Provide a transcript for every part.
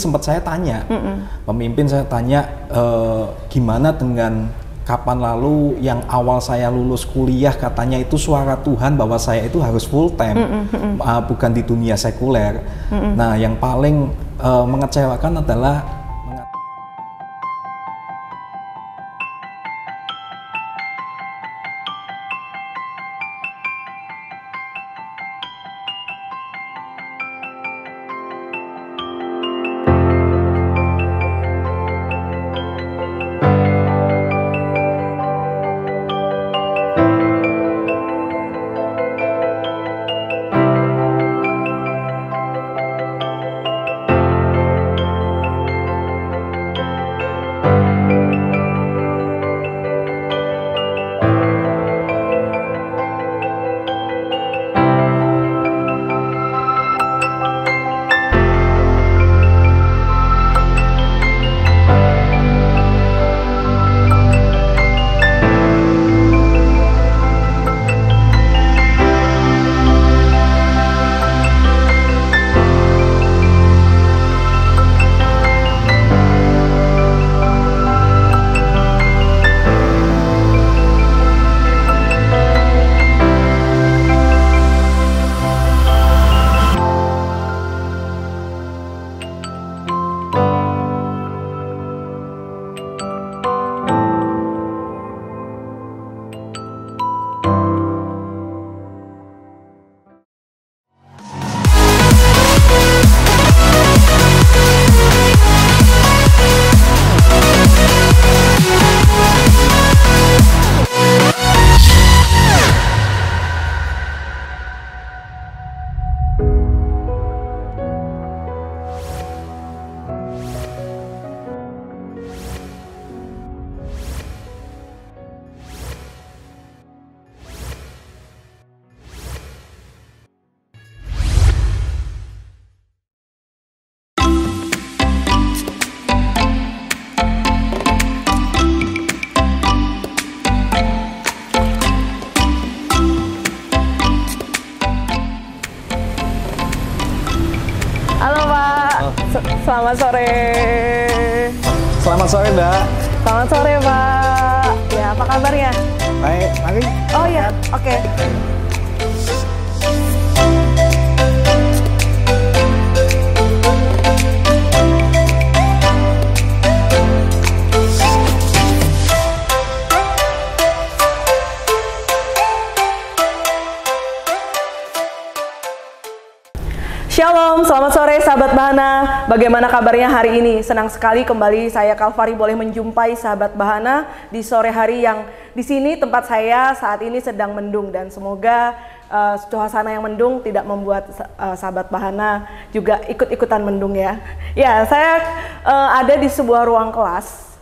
sempat saya tanya, pemimpin saya tanya gimana dengan kapan lalu yang awal saya lulus kuliah katanya itu suara Tuhan bahwa saya itu harus full time, bukan di dunia sekuler. Nah, yang paling mengecewakan adalah selamat sore. Selamat sore, Mbak. Selamat sore, Pak. Ya, apa kabarnya? Baik, mari. Oh ya, oke. Shalom, selamat sore sahabat Bahana. Bagaimana kabarnya hari ini? Senang sekali kembali saya Kalvari boleh menjumpai sahabat Bahana di sore hari yang di sini tempat saya saat ini sedang mendung, dan semoga suasana yang mendung tidak membuat sahabat Bahana juga ikut-ikutan mendung ya. Ya, saya ada di sebuah ruang kelas,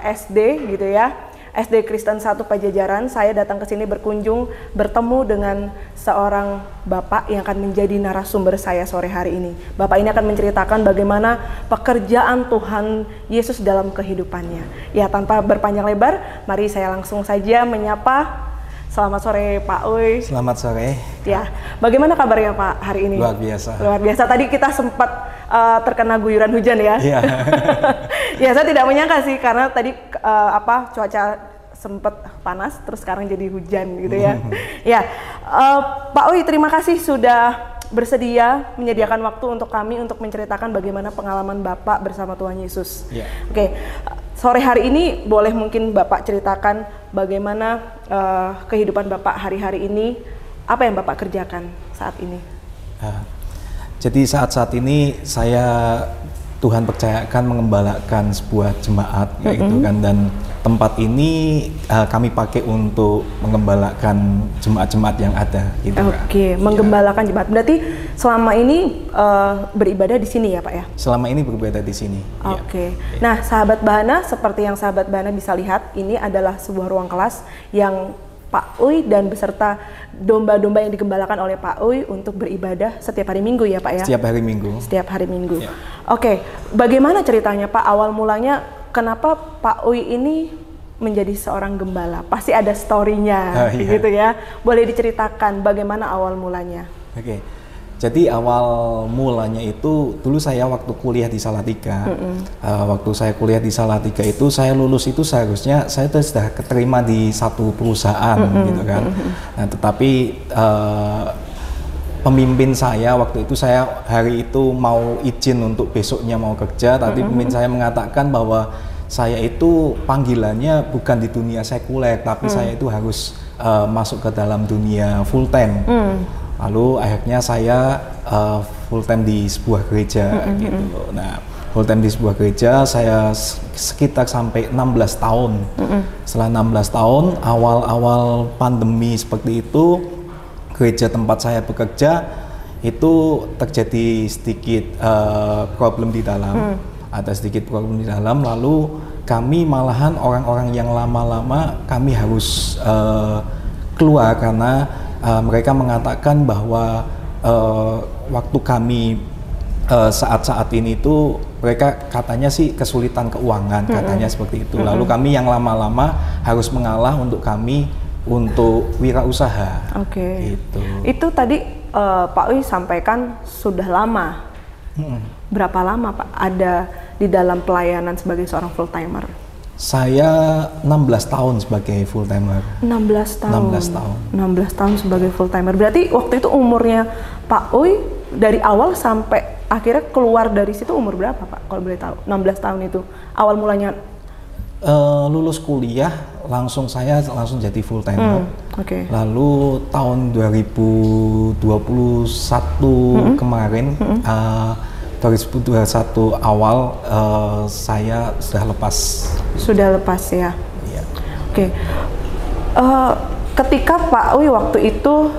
SD gitu ya. SD Kristen 1 Pajajaran. Saya datang ke sini berkunjung, bertemu dengan seorang bapak yang akan menjadi narasumber saya sore hari ini. Bapak ini akan menceritakan bagaimana pekerjaan Tuhan Yesus dalam kehidupannya. Ya, tanpa berpanjang lebar, mari saya langsung saja menyapa. Selamat sore Pak Uy. Selamat sore. Ya, bagaimana kabarnya Pak hari ini? Luar biasa. Luar biasa. Tadi kita sempat terkena guyuran hujan ya. Iya. Ya, saya tidak menyangka sih, karena tadi cuaca sempat panas terus sekarang jadi hujan gitu ya. Ya, Pak Uy, terima kasih sudah bersedia menyediakan waktu untuk kami untuk menceritakan bagaimana pengalaman Bapak bersama Tuhan Yesus. Yeah. Oke, sore hari ini boleh mungkin Bapak ceritakan bagaimana kehidupan Bapak hari-hari ini, apa yang Bapak kerjakan saat ini? Jadi saat ini Tuhan percayakan mengembalakan sebuah jemaat gitu kan, dan tempat ini kami pakai untuk mengembalakan jemaat-jemaat yang ada gitu. Oke, menggembalakan jemaat. Berarti selama ini beribadah di sini ya, Pak ya? Selama ini beribadah di sini. Oke. Ya. Nah, sahabat Bahana, seperti yang sahabat Bahana bisa lihat, ini adalah sebuah ruang kelas yang Pak Uy dan beserta domba-domba yang digembalakan oleh Pak Uy untuk beribadah setiap hari Minggu ya Pak ya? Setiap hari Minggu. Setiap hari Minggu. Ya. Oke, bagaimana ceritanya Pak? Awal mulanya kenapa Pak Uy ini menjadi seorang gembala? Pasti ada story-nya gitu ya. Boleh diceritakan bagaimana awal mulanya? Oke. Jadi awal mulanya itu dulu saya waktu kuliah di Salatiga. Waktu saya kuliah di Salatiga itu saya lulus itu seharusnya saya tuh sudah keterima di satu perusahaan gitu kan. Nah, tetapi pemimpin saya waktu itu saya hari itu mau izin untuk besoknya mau kerja, tapi pemimpin saya mengatakan bahwa saya itu panggilannya bukan di dunia sekuler, tapi saya itu harus masuk ke dalam dunia full time. Lalu akhirnya saya full time di sebuah gereja gitu. Nah, full time di sebuah gereja saya sekitar sampai 16 tahun. Setelah 16 tahun, awal-awal pandemi seperti itu, gereja tempat saya bekerja itu terjadi sedikit problem di dalam. Ada sedikit problem di dalam, lalu kami malahan orang-orang yang lama-lama kami harus keluar karena mereka mengatakan bahwa waktu kami saat-saat ini itu mereka katanya sih kesulitan keuangan, katanya seperti itu. Lalu kami yang lama-lama harus mengalah untuk kami untuk wirausaha. Oke. Itu tadi Pak Uy sampaikan sudah lama. Berapa lama Pak ada di dalam pelayanan sebagai seorang full timer? Saya 16 tahun sebagai full timer. 16 tahun. 16 tahun. 16 tahun sebagai full timer. Berarti waktu itu umurnya Pak Uy dari awal sampai akhirnya keluar dari situ umur berapa Pak? Kalau boleh tahu. 16 tahun itu awal mulanya. Lulus kuliah saya langsung jadi full timer. Lalu tahun 2021 kemarin 2021 awal saya sudah lepas. Sudah lepas ya. Iya. Ketika Pak Uy waktu itu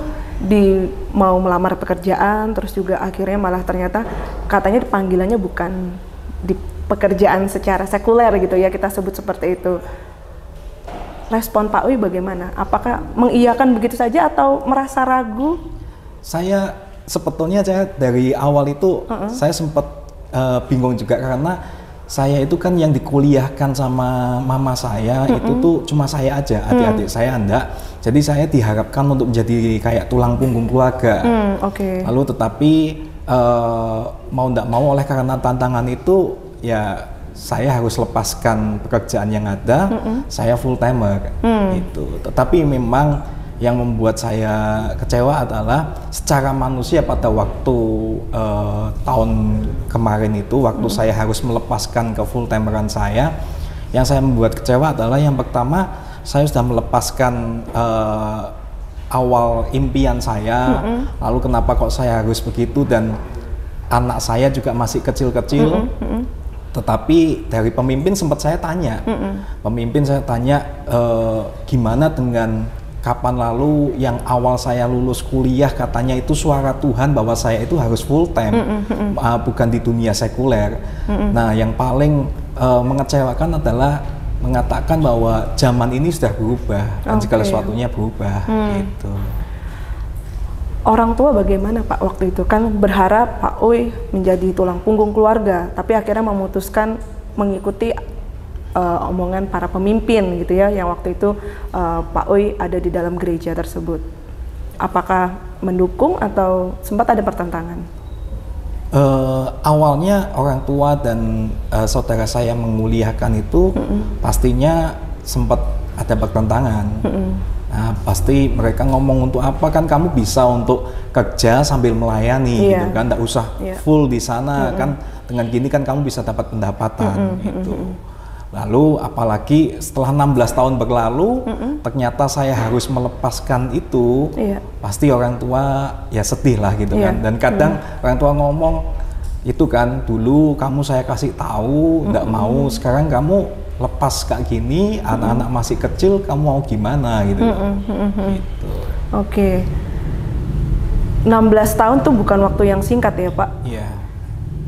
mau melamar pekerjaan, terus juga akhirnya malah ternyata katanya panggilannya bukan di pekerjaan secara sekuler gitu ya, kita sebut seperti itu. Respon Pak Uy bagaimana? Apakah mengiyakan begitu saja atau merasa ragu? Sebetulnya saya dari awal itu saya sempat bingung juga karena saya itu kan yang dikuliahkan sama mama saya itu tuh cuma saya aja, adik-adik saya enggak. Jadi saya diharapkan untuk menjadi kayak tulang punggung keluarga. Lalu tetapi mau enggak mau oleh karena tantangan itu ya saya harus lepaskan pekerjaan yang ada, saya full timer itu. Tetapi memang yang membuat saya kecewa adalah secara manusia pada waktu tahun kemarin itu, waktu saya harus melepaskan ke full timeran saya, yang saya membuat kecewa adalah yang pertama saya sudah melepaskan awal impian saya, lalu kenapa kok saya harus begitu dan anak saya juga masih kecil-kecil. Tetapi dari pemimpin sempat saya tanya, gimana dengan kapan lalu yang awal saya lulus kuliah katanya itu suara Tuhan bahwa saya itu harus full time, bukan di dunia sekuler. Nah, yang paling mengecewakan adalah mengatakan bahwa zaman ini sudah berubah dan segala sesuatunya berubah. Gitu. Orang tua bagaimana Pak waktu itu? Kan berharap Pak Uy menjadi tulang punggung keluarga, tapi akhirnya memutuskan mengikuti omongan para pemimpin gitu ya, yang waktu itu Pak Uy ada di dalam gereja tersebut. Apakah mendukung atau sempat ada pertentangan? Awalnya orang tua dan saudara saya menguliahkan itu pastinya sempat ada pertentangan. Nah, pasti mereka ngomong untuk apa, kan kamu bisa untuk kerja sambil melayani gitu kan, nggak usah full di sana kan, dengan gini kan kamu bisa dapat pendapatan gitu. Lalu apalagi setelah 16 tahun berlalu, ternyata saya harus melepaskan itu, pasti orang tua ya sedih lah gitu kan. Dan kadang orang tua ngomong, itu kan dulu kamu saya kasih tahu, nggak mau, sekarang kamu lepas kayak gini, anak-anak masih kecil, kamu mau gimana gitu. Gitu. 16 tahun tuh bukan waktu yang singkat ya Pak? Iya.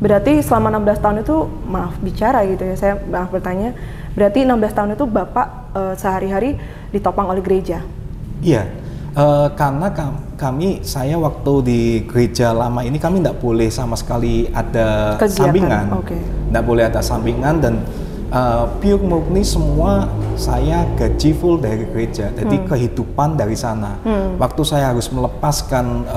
Berarti selama 16 tahun itu, maaf bicara gitu ya, saya maaf bertanya, berarti 16 tahun itu Bapak sehari-hari ditopang oleh gereja? Iya, karena saya waktu di gereja lama ini kami tidak boleh sama sekali ada sampingan. Tidak boleh ada sampingan dan pure murni semua saya gaji full dari gereja, jadi kehidupan dari sana. Waktu saya harus melepaskan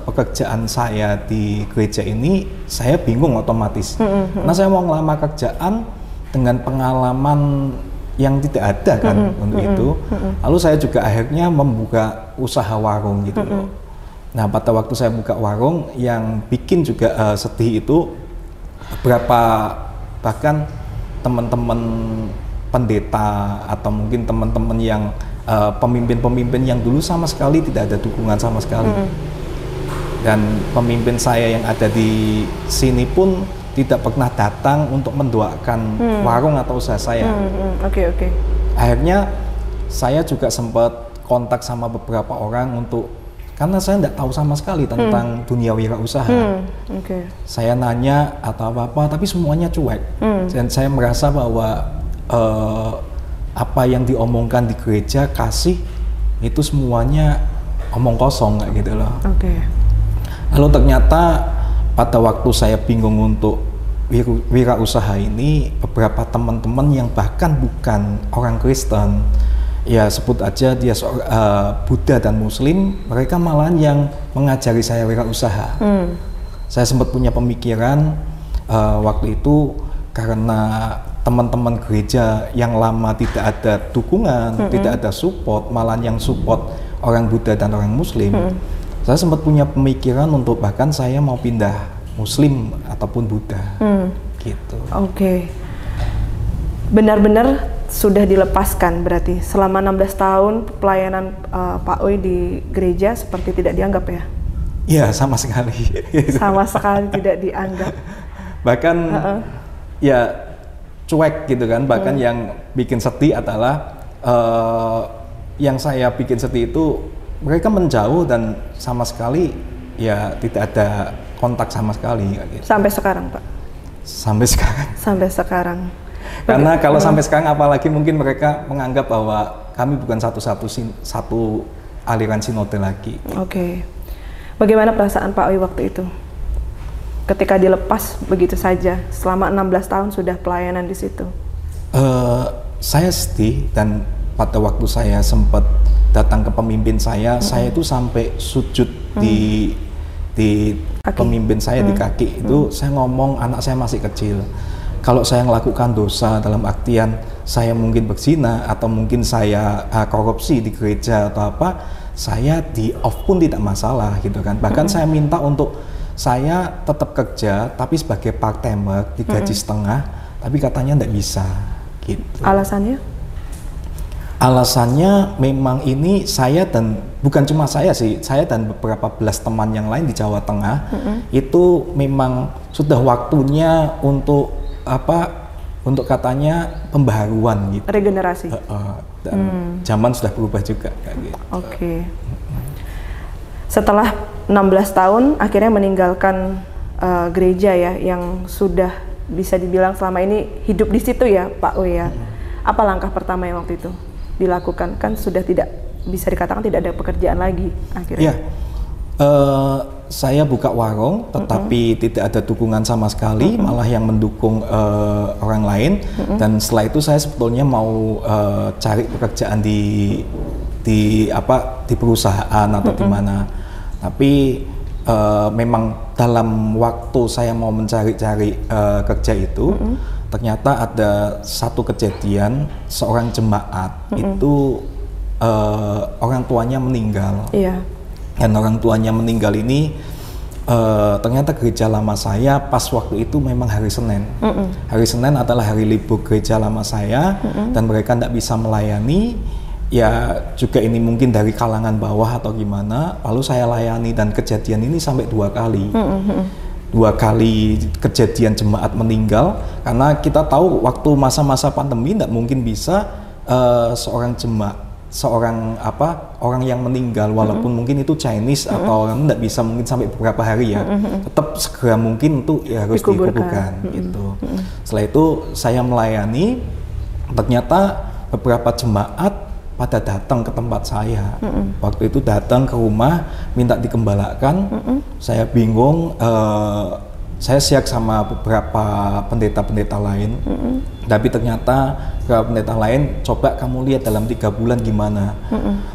pekerjaan saya di gereja ini, saya bingung otomatis. Karena saya mau ngelamar kerjaan dengan pengalaman yang tidak ada kan untuk itu. Lalu saya juga akhirnya membuka usaha warung gitu loh. Nah, pada waktu saya buka warung, yang bikin juga sedih itu beberapa bahkan teman-teman pendeta atau mungkin teman-teman yang pemimpin-pemimpin yang dulu sama sekali tidak ada dukungan sama sekali. Dan pemimpin saya yang ada di sini pun tidak pernah datang untuk mendoakan warung atau usaha saya. Oke. Akhirnya saya juga sempat kontak sama beberapa orang untuk, karena saya tidak tahu sama sekali tentang dunia wirausaha. Saya nanya atau apa-apa, tapi semuanya cuek. Dan saya merasa bahwa apa yang diomongkan di gereja kasih itu semuanya omong kosong kayak gitu loh. Lalu ternyata pada waktu saya bingung untuk wirausaha ini, beberapa teman-teman yang bahkan bukan orang Kristen, ya sebut aja dia Buddha dan Muslim, mereka malahan yang mengajari saya wirausaha. Saya sempat punya pemikiran waktu itu, karena teman-teman gereja yang lama tidak ada dukungan, tidak ada support, malahan yang support orang Buddha dan orang Muslim. Saya sempat punya pemikiran untuk bahkan saya mau pindah Muslim ataupun Buddha, gitu. Benar-benar sudah dilepaskan berarti selama 16 tahun pelayanan Pak Uy di gereja seperti tidak dianggap ya? Iya, sama sekali. Sama sekali tidak dianggap. Bahkan ya cuek gitu kan. Bahkan yang bikin sedih adalah yang saya bikin sedih itu mereka menjauh dan sama sekali ya tidak ada kontak sama sekali. Gitu. Sampai sekarang, Pak? Sampai sekarang. Sampai sekarang. Karena kalau sampai sekarang, apalagi mungkin mereka menganggap bahwa kami bukan satu aliran sinode lagi. Bagaimana perasaan Pak Uy waktu itu? Ketika dilepas begitu saja, selama 16 tahun sudah pelayanan di situ. Saya sedih, dan pada waktu saya sempat datang ke pemimpin saya itu sampai sujud di pemimpin saya di kaki itu. Saya ngomong, anak saya masih kecil. Kalau saya melakukan dosa dalam artian saya mungkin berzina atau mungkin saya korupsi di gereja atau apa, saya di off pun tidak masalah gitu kan. Bahkan saya minta untuk saya tetap kerja tapi sebagai part-timer digaji setengah, tapi katanya tidak bisa gitu. Alasannya? Alasannya memang ini saya dan bukan cuma saya sih, saya dan beberapa belas teman yang lain di Jawa Tengah itu memang sudah waktunya untuk untuk katanya pembaharuan gitu. Regenerasi. Dan zaman sudah berubah juga kayak gitu. Setelah 16 tahun akhirnya meninggalkan gereja ya, yang sudah bisa dibilang selama ini hidup di situ ya Pak Uy ya. Apa langkah pertama yang waktu itu dilakukan? Kan sudah tidak bisa dikatakan tidak ada pekerjaan lagi akhirnya. Saya buka warung tetapi tidak ada dukungan sama sekali, malah yang mendukung orang lain. Dan setelah itu saya sebetulnya mau cari pekerjaan di perusahaan atau di mana. Tapi memang dalam waktu saya mau mencari-cari kerja itu, ternyata ada satu kejadian, seorang jemaat itu orang tuanya meninggal. Dan orang tuanya meninggal ini ternyata gereja lama saya pas waktu itu memang hari Senin. Hari Senin adalah hari libur gereja lama saya, dan mereka tidak bisa melayani. Ya juga ini mungkin dari kalangan bawah atau gimana, lalu saya layani, dan kejadian ini sampai 2 kali. 2 kali kejadian jemaat meninggal, karena kita tahu waktu masa-masa pandemi tidak mungkin bisa orang yang meninggal walaupun mungkin itu Chinese atau orang tidak bisa mungkin sampai beberapa hari ya, tetap segera mungkin itu ya harus dikuburkan gitu. Setelah itu saya melayani, ternyata beberapa jemaat pada datang ke tempat saya. Waktu itu datang ke rumah minta digembalakan. Saya bingung, saya siak sama beberapa pendeta-pendeta lain, tapi ternyata beberapa pendeta lain, coba kamu lihat dalam 3 bulan gimana.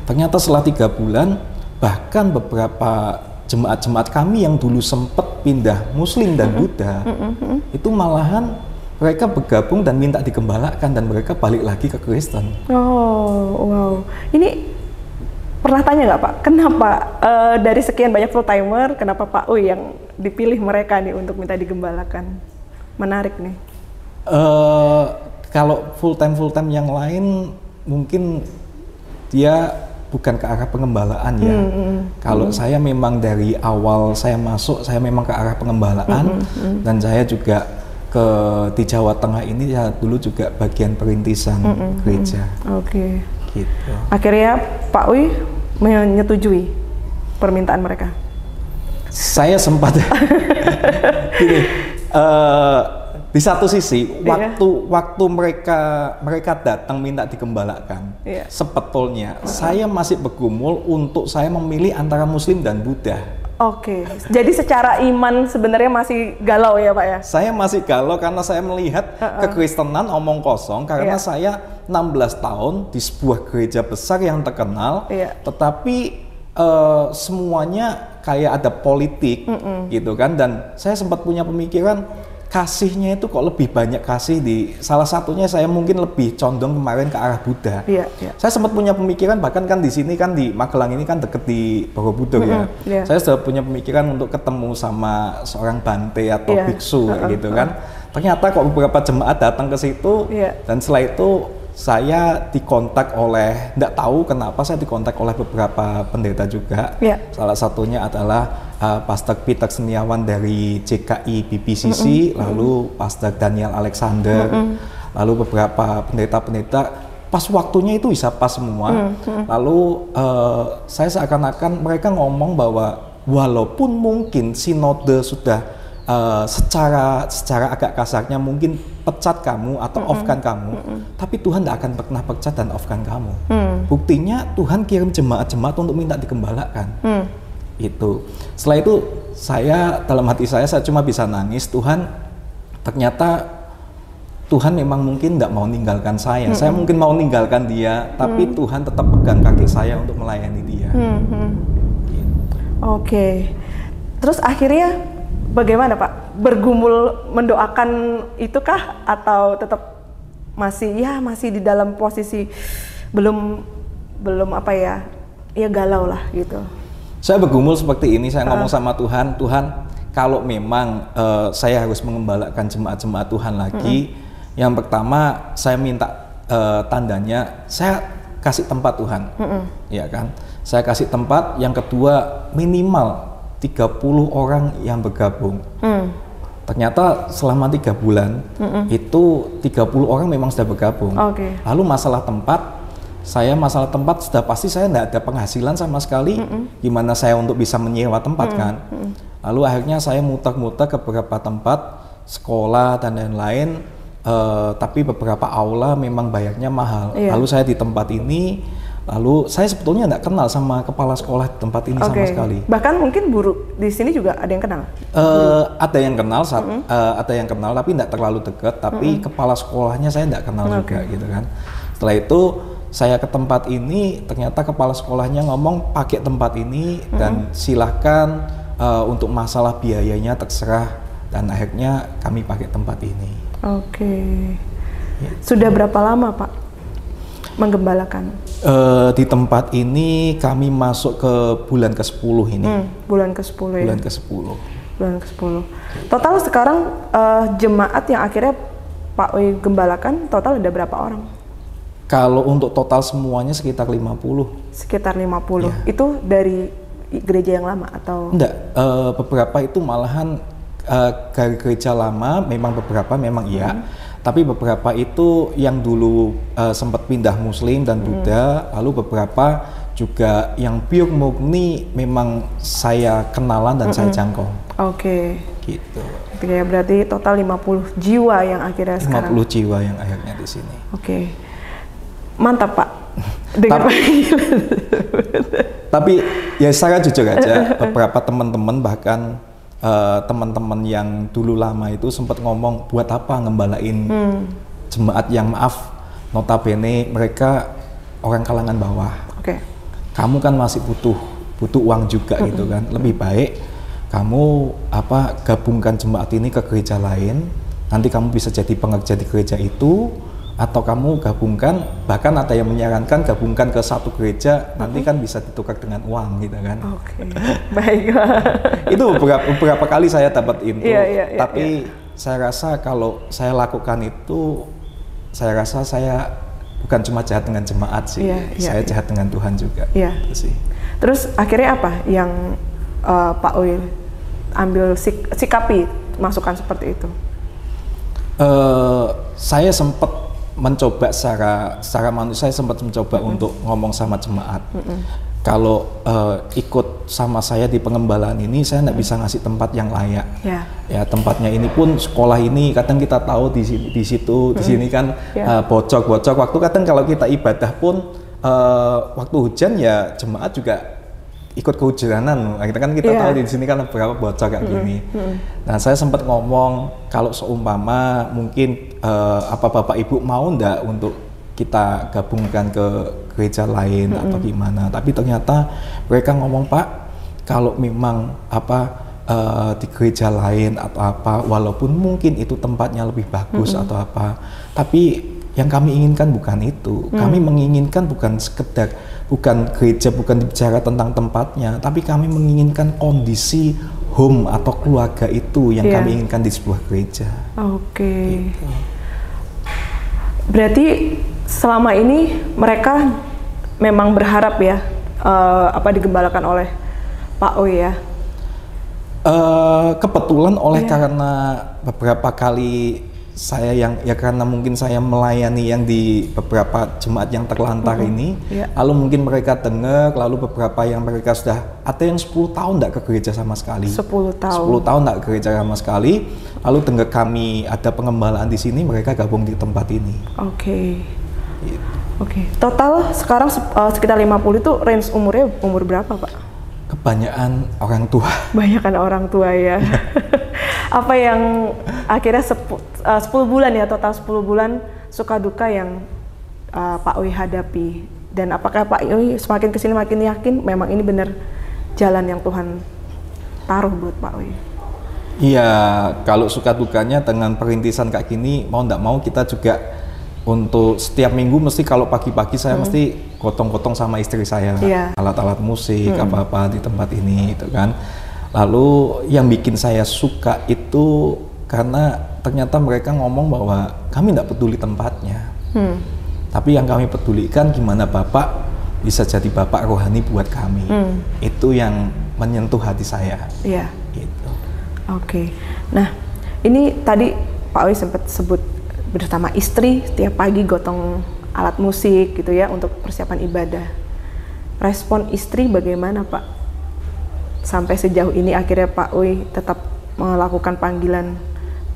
Ternyata setelah 3 bulan, bahkan beberapa jemaat-jemaat kami yang dulu sempat pindah Muslim dan Buddha, itu malahan mereka bergabung dan minta digembalakan dan mereka balik lagi ke Kristen. Oh, wow. Ini pernah tanya nggak Pak, kenapa dari sekian banyak full timer, kenapa Pak Uy yang dipilih mereka nih untuk minta digembalakan? Menarik nih. Kalau full time yang lain mungkin dia bukan ke arah pengembalaan ya. Kalau saya memang dari awal saya masuk, saya memang ke arah pengembalaan, dan saya juga di Jawa Tengah ini ya dulu juga bagian perintisan gereja. Oke. Gitu. Akhirnya Pak Uy menyetujui permintaan mereka. Saya sempat gini, di satu sisi waktu mereka datang minta digembalakan, sebetulnya saya masih bergumul untuk saya memilih antara Muslim dan Buddha. Oke, jadi secara iman sebenarnya masih galau ya Pak ya? Saya masih galau karena saya melihat kekristenan omong kosong karena saya 16 tahun di sebuah gereja besar yang terkenal, tetapi semuanya kayak ada politik gitu kan, dan saya sempat punya pemikiran kasihnya itu kok lebih banyak kasih di salah satunya saya mungkin lebih condong kemarin ke arah Buddha. Saya sempat punya pemikiran, bahkan kan di sini kan di Magelang ini kan deket di Borobudur ya. Saya sudah punya pemikiran untuk ketemu sama seorang Bante atau biksu gitu kan. Ternyata kok beberapa jemaat datang ke situ dan setelah itu saya dikontak oleh, nggak tahu kenapa saya dikontak oleh beberapa pendeta juga. Salah satunya adalah Pastor Peter Seniawan dari JKI BPCC, lalu Pastor Daniel Alexander, lalu beberapa pendeta-pendeta. Pas waktunya itu bisa pas semua. Lalu saya seakan-akan mereka ngomong bahwa walaupun mungkin sinode sudah secara agak kasarnya mungkin pecat kamu atau off-kan kamu, tapi Tuhan tidak akan pernah pecat dan off-kan kamu. Buktinya Tuhan kirim jemaat-jemaat untuk minta digembalakan. Itu. Setelah itu saya dalam hati saya cuma bisa nangis. Ternyata Tuhan memang mungkin tidak mau meninggalkan saya. Saya mungkin mau meninggalkan dia, tapi Tuhan tetap pegang kaki saya untuk melayani dia. Oke. Terus akhirnya bagaimana Pak? Bergumul mendoakan itukah atau tetap masih di dalam posisi belum apa ya galau lah gitu? Saya bergumul seperti ini, saya ngomong sama Tuhan, kalau memang saya harus mengembalakan jemaat-jemaat Tuhan lagi, yang pertama saya minta tandanya saya kasih tempat Tuhan, ya kan? Saya kasih tempat. Yang kedua minimal 30 orang yang bergabung. Ternyata selama 3 bulan itu 30 orang memang sudah bergabung. Lalu masalah tempat sudah pasti saya tidak ada penghasilan sama sekali. Gimana saya untuk bisa menyewa tempat kan? Lalu akhirnya saya muter-muter ke beberapa tempat sekolah dan lain-lain. Tapi beberapa aula memang bayarnya mahal. Lalu saya di tempat ini. Lalu saya sebetulnya tidak kenal sama kepala sekolah di tempat ini sama sekali. Bahkan mungkin guru di sini juga ada yang kenal? Ada yang kenal, tapi tidak terlalu dekat. Tapi kepala sekolahnya saya tidak kenal juga gitu kan. Setelah itu saya ke tempat ini, ternyata kepala sekolahnya ngomong pakai tempat ini dan silahkan untuk masalah biayanya terserah. Dan akhirnya kami pakai tempat ini. Sudah berapa lama Pak menggembalakan? Di tempat ini kami masuk ke bulan ke-10 ini. Bulan ke-10 ya? Bulan ke-10. Bulan ke-10. Total sekarang jemaat yang akhirnya Pak Uy gembalakan total ada berapa orang? Kalau untuk total semuanya sekitar 50. Sekitar 50? Ya. Itu dari gereja yang lama atau? Enggak, beberapa itu malahan dari gereja lama, memang beberapa memang iya. Tapi beberapa itu yang dulu sempat pindah Muslim dan Buddha, lalu beberapa juga yang pure murni memang saya kenalan dan saya jangkau. Gitu. Berarti total 50 jiwa yang akhirnya 50 sekarang. 50 jiwa yang akhirnya di sini. Mantap Pak. Tapi ya saya jujur aja, beberapa teman-teman bahkan teman-teman yang dulu lama itu sempat ngomong, buat apa ngembalain jemaat yang maaf notabene mereka orang kalangan bawah. Kamu kan masih butuh uang juga gitu kan. Lebih baik kamu gabungkan jemaat ini ke gereja lain. Nanti kamu bisa jadi pengerja di gereja itu, atau kamu gabungkan, bahkan ada yang menyarankan gabungkan ke satu gereja, nanti kan bisa ditukar dengan uang gitu kan. Baiklah. Itu beberapa kali saya dapat itu, tapi saya rasa kalau saya lakukan itu, saya rasa saya bukan cuma jahat dengan jemaat sih, saya jahat dengan Tuhan juga. Gitu sih. Terus akhirnya apa yang Pak Uy ambil sikapi masukan seperti itu? Saya sempat mencoba secara manusia, saya sempat mencoba untuk ngomong sama jemaat. Kalau ikut sama saya di pengembalaan ini, saya nggak bisa ngasih tempat yang layak. Ya tempatnya ini pun sekolah ini kadang kita tahu di situ di sini kan bocor. Waktu kadang kalau kita ibadah pun waktu hujan ya jemaat juga ikut kehujanan. Kita tahu di sini kan berapa bocor kayak gini. Nah saya sempat ngomong, kalau seumpama mungkin Bapak Ibu mau ndak untuk kita gabungkan ke gereja lain atau gimana. Tapi ternyata mereka ngomong, Pak, kalau memang di gereja lain atau walaupun mungkin itu tempatnya lebih bagus atau tapi yang kami inginkan bukan itu. Kami menginginkan bukan gereja, bukan bicara tentang tempatnya, tapi kami menginginkan kondisi home atau keluarga itu yang kami inginkan di sebuah gereja. Gitu. Berarti selama ini mereka memang berharap ya digembalakan oleh Pak Uy ya? Kebetulan karena beberapa kali saya karena mungkin saya melayani yang di beberapa jemaat yang terlantar ini, lalu mungkin mereka dengar, lalu beberapa yang mereka sudah ada yang 10 tahun tidak ke gereja sama sekali. 10 tahun tidak ke gereja sama sekali, lalu dengar kami ada pengembalaan di sini, mereka gabung di tempat ini. Total sekarang sekitar 50 itu range umurnya umur berapa, Pak? Kebanyakan orang tua. Banyakan orang tua ya. Apa yang akhirnya 10 bulan ya, total 10 bulan suka duka yang Pak Uy hadapi, dan apakah Pak Uy semakin kesini makin yakin memang ini benar jalan yang Tuhan taruh buat Pak Uy? Iya, kalau suka dukanya dengan perintisan kayak gini, mau ndak mau kita juga untuk setiap minggu mesti kalau pagi-pagi saya mesti gotong-gotong sama istri saya alat-alat musik apa-apa di tempat ini gitu kan. Lalu yang bikin saya suka itu karena ternyata mereka ngomong bahwa kami tidak peduli tempatnya, tapi yang kami pedulikan gimana Bapak bisa jadi Bapak rohani buat kami. Itu yang menyentuh hati saya. Gitu. Nah ini tadi Pak Uy sempat sebut bersama istri tiap pagi gotong alat musik gitu ya untuk persiapan ibadah. Respon istri bagaimana, Pak? Sampai sejauh ini akhirnya Pak Uy tetap melakukan panggilan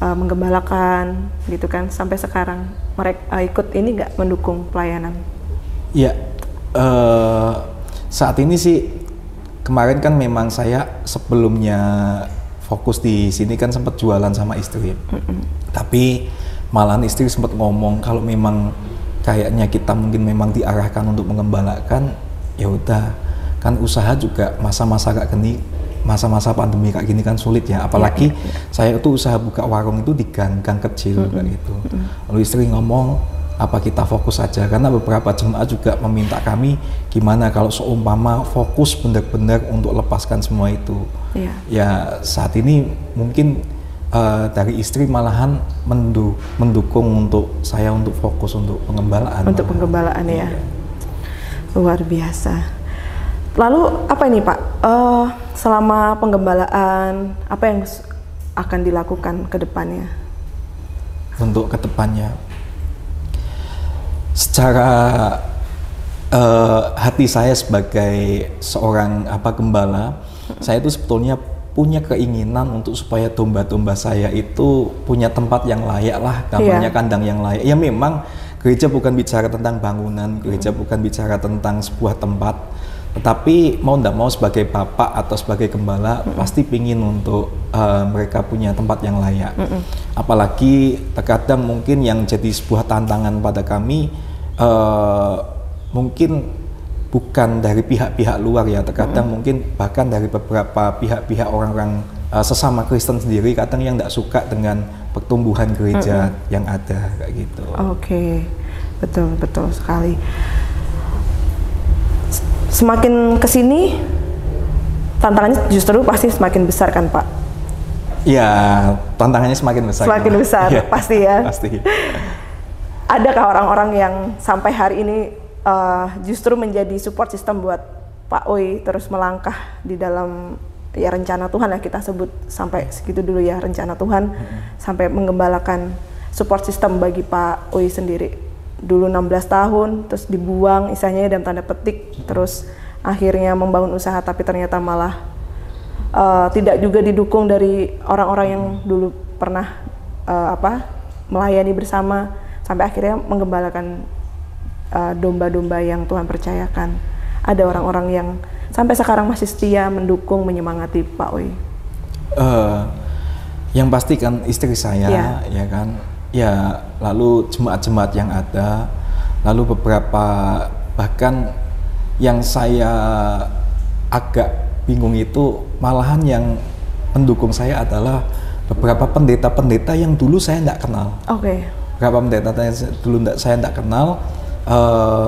menggembalakan gitu kan, sampai sekarang mereka ikut ini nggak mendukung pelayanan? Ya, saat ini sih kemarin kan memang saya sebelumnya fokus di sini kan sempat jualan sama istri, tapi malahan istri sempat ngomong kalau memang kayaknya kita mungkin memang diarahkan untuk mengembalakan, ya udah, kan usaha juga masa-masa kayak gini, masa-masa pandemi kayak gini kan sulit ya, apalagi saya itu usaha buka warung itu di gang-gang kecil kayak gitu. Lalu istri ngomong, apa kita fokus aja, karena beberapa jemaat juga meminta kami gimana kalau seumpama fokus benar-benar untuk lepaskan semua itu. Ya saat ini mungkin dari istri malahan mendukung untuk saya untuk fokus untuk pengembalaan. Untuk penggembalaan ya. Luar biasa. Lalu apa ini Pak? Selama penggembalaan apa yang akan dilakukan ke depannya? Untuk ke depannya, secara hati saya sebagai seorang gembala, saya itu sebetulnya punya keinginan untuk supaya domba-domba saya itu punya tempat yang layak lah, namanya kandang yang layak. Ya memang gereja bukan bicara tentang bangunan, gereja bukan bicara tentang sebuah tempat, Tetapi mau tidak mau sebagai bapak atau sebagai gembala pasti pingin untuk mereka punya tempat yang layak. Apalagi terkadang mungkin yang jadi sebuah tantangan pada kami mungkin bukan dari pihak-pihak luar ya, terkadang mungkin bahkan dari beberapa pihak-pihak orang-orang sesama Kristen sendiri kadang yang tidak suka dengan pertumbuhan gereja yang ada kayak gitu. Oke, betul sekali. Semakin kesini tantangannya justru pasti semakin besar kan Pak? Ya, tantangannya semakin besar. Semakin besar, ya, pasti ya. Pasti. Adakah orang-orang yang sampai hari ini justru menjadi support system buat Pak Uy terus melangkah di dalam ya rencana Tuhan, ya kita sebut sampai segitu dulu ya, rencana Tuhan sampai menggembalakan support system bagi Pak Uy sendiri? Dulu 16 tahun, terus dibuang istilahnya dalam tanda petik, terus akhirnya membangun usaha tapi ternyata malah tidak juga didukung dari orang-orang yang dulu pernah melayani bersama, sampai akhirnya menggembalakan domba-domba yang Tuhan percayakan. Ada orang-orang yang sampai sekarang masih setia mendukung, menyemangati Pak Uy. Yang pasti kan istri saya, ya kan. Ya, lalu jemaat-jemaat yang ada, lalu beberapa bahkan yang saya agak bingung itu malahan yang mendukung saya adalah beberapa pendeta-pendeta yang dulu saya tidak kenal. Oke. Beberapa pendeta yang dulu saya tidak kenal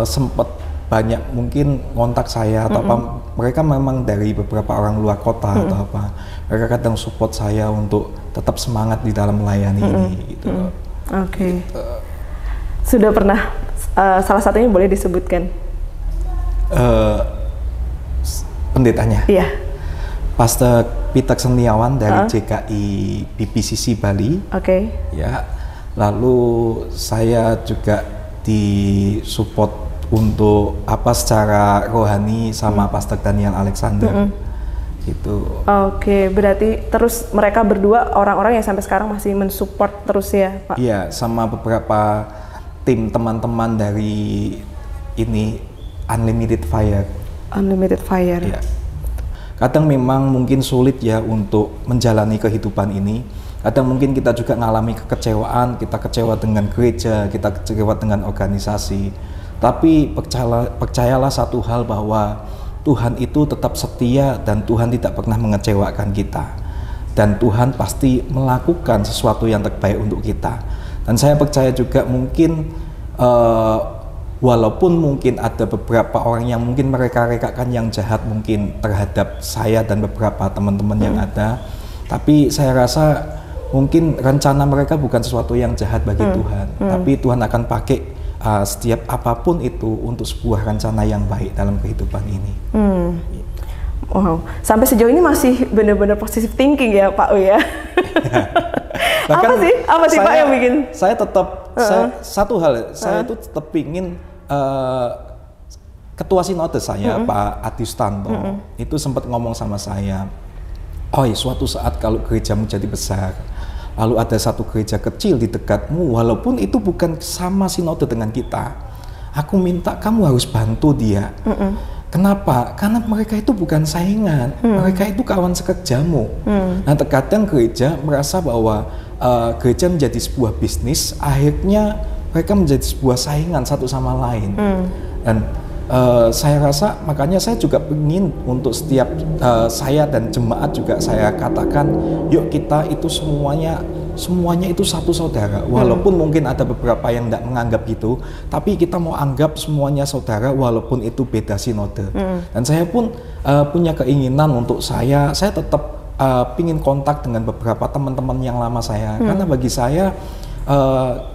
sempat banyak mungkin kontak saya atau apa, mereka memang dari beberapa orang luar kota atau apa, mereka kadang support saya untuk tetap semangat di dalam melayani ini gitu. Oke. Sudah pernah salah satunya boleh disebutkan? Pendetanya? Iya. Pastor Peter Seniawan dari JKI BPCC Bali. Oke. Ya. Lalu saya juga disupport untuk secara rohani sama Pastor Daniel Alexander. Gitu. Oke, berarti terus mereka berdua orang-orang yang sampai sekarang masih mensupport terus ya, Pak? Iya, sama beberapa tim teman-teman dari ini Unlimited Fire. Unlimited Fire. Iya. Kadang memang mungkin sulit ya untuk menjalani kehidupan ini. Kadang mungkin kita juga mengalami kekecewaan, kita kecewa dengan gereja, kita kecewa dengan organisasi. Tapi percayalah satu hal, bahwa Tuhan itu tetap setia dan Tuhan tidak pernah mengecewakan kita. Dan Tuhan pasti melakukan sesuatu yang terbaik untuk kita. Dan saya percaya juga mungkin walaupun mungkin ada beberapa orang yang mungkin mereka rekakan yang jahat mungkin terhadap saya dan beberapa teman-teman yang ada, tapi saya rasa mungkin rencana mereka bukan sesuatu yang jahat bagi Tuhan, tapi Tuhan akan pakai setiap apapun itu untuk sebuah rencana yang baik dalam kehidupan ini. Wow, sampai sejauh ini masih benar-benar positive thinking ya Pak Uy ya. Apa sih Pak yang bikin? Saya tetap satu hal, saya itu tetap ingin ketua sinode saya Pak Adiustanto itu sempat ngomong sama saya, suatu saat kalau gerejamu jadi besar, lalu ada satu gereja kecil di dekatmu, walaupun itu bukan sama sinode dengan kita, aku minta kamu harus bantu dia. Kenapa? Karena mereka itu bukan saingan, mereka itu kawan sekerjamu. Nah, terkadang gereja merasa bahwa gereja menjadi sebuah bisnis, akhirnya mereka menjadi sebuah saingan satu sama lain. Dan saya rasa makanya saya juga ingin untuk setiap saya dan jemaat juga saya katakan, yuk kita itu semuanya itu satu saudara, walaupun mungkin ada beberapa yang tidak menganggap itu, tapi kita mau anggap semuanya saudara walaupun itu beda sinode. Dan saya pun punya keinginan untuk saya tetap pingin kontak dengan beberapa teman-teman yang lama saya, karena bagi saya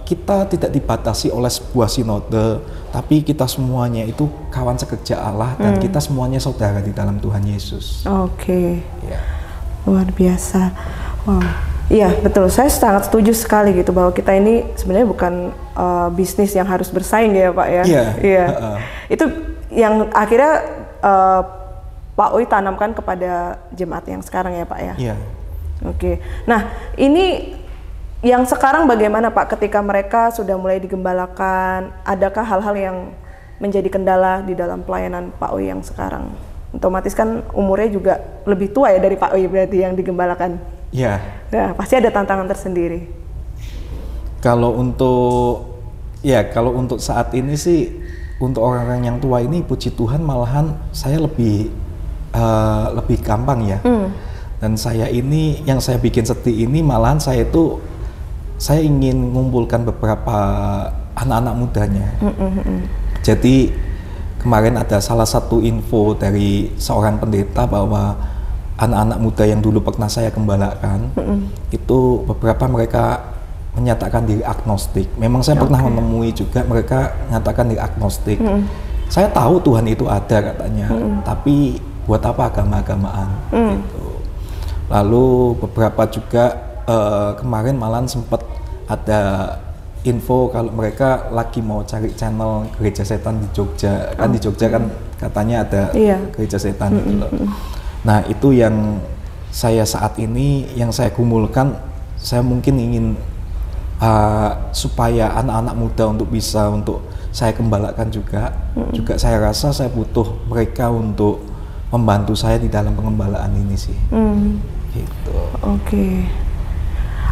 kita tidak dibatasi oleh sebuah sinode, tapi kita semuanya itu kawan sekerja Allah dan kita semuanya saudara di dalam Tuhan Yesus. Oke. Ya. Luar biasa. Wow. Iya betul, saya sangat setuju sekali gitu bahwa kita ini sebenarnya bukan bisnis yang harus bersaing ya Pak ya. Iya. Itu yang akhirnya Pak Uy tanamkan kepada jemaat yang sekarang ya Pak ya. Iya. Oke. Nah ini yang sekarang bagaimana Pak ketika mereka sudah mulai digembalakan? Adakah hal-hal yang menjadi kendala di dalam pelayanan Pak Oi yang sekarang? Otomatis kan umurnya juga lebih tua ya dari Pak Oi berarti yang digembalakan. Iya. Nah, pasti ada tantangan tersendiri. Kalau untuk saat ini sih, untuk orang-orang yang tua ini, puji Tuhan malahan saya lebih gampang ya. Dan saya ini, yang saya bikin sedih ini malahan saya ingin mengumpulkan beberapa anak-anak mudanya. Jadi kemarin ada salah satu info dari seorang pendeta bahwa anak-anak muda yang dulu pernah saya gembalakan, itu beberapa mereka menyatakan diri agnostik. Memang saya pernah menemui juga mereka menyatakan diri agnostik. Saya tahu Tuhan itu ada katanya, tapi buat apa agama-agamaan gitu. Lalu beberapa juga kemarin malahan sempat ada info kalau mereka lagi mau cari channel gereja setan di Jogja. Kan di Jogja kan katanya ada gereja setan gitu loh. Nah, itu yang saya saat ini yang saya kumpulkan, saya mungkin ingin supaya anak-anak muda untuk saya gembalakan juga. Juga saya rasa saya butuh mereka untuk membantu saya di dalam pengembalaan ini sih. Gitu. Oke.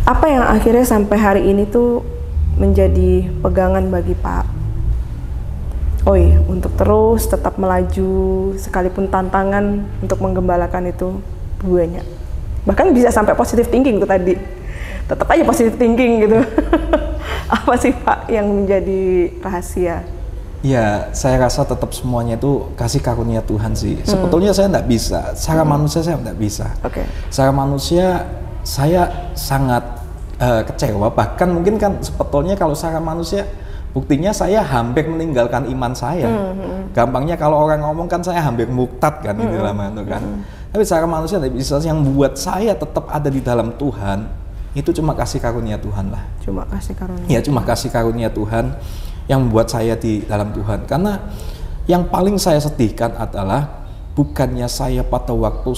Apa yang akhirnya sampai hari ini tuh menjadi pegangan bagi Pak Oi untuk terus tetap melaju sekalipun tantangan untuk menggembalakan itu banyak. Bahkan bisa sampai positive thinking tuh tadi. Tetap aja positive thinking gitu. Apa sih Pak yang menjadi rahasia? Ya, saya rasa tetap semuanya itu kasih karunia Tuhan sih. Sebetulnya saya tidak bisa, secara manusia saya tidak bisa. Secara manusia saya sangat kecewa. Bahkan mungkin kan sebetulnya kalau secara manusia, buktinya saya hampir meninggalkan iman saya. Gampangnya kalau orang ngomong kan saya hampir murtad kan ini lama itu kan. Tapi secara manusia tidak bisa. Yang buat saya tetap ada di dalam Tuhan itu cuma kasih karunia Tuhan lah. Cuma kasih karunia. Ya, cuma kasih karunia Tuhan yang membuat saya di dalam Tuhan. Karena yang paling saya sedihkan adalah bukannya saya pada waktu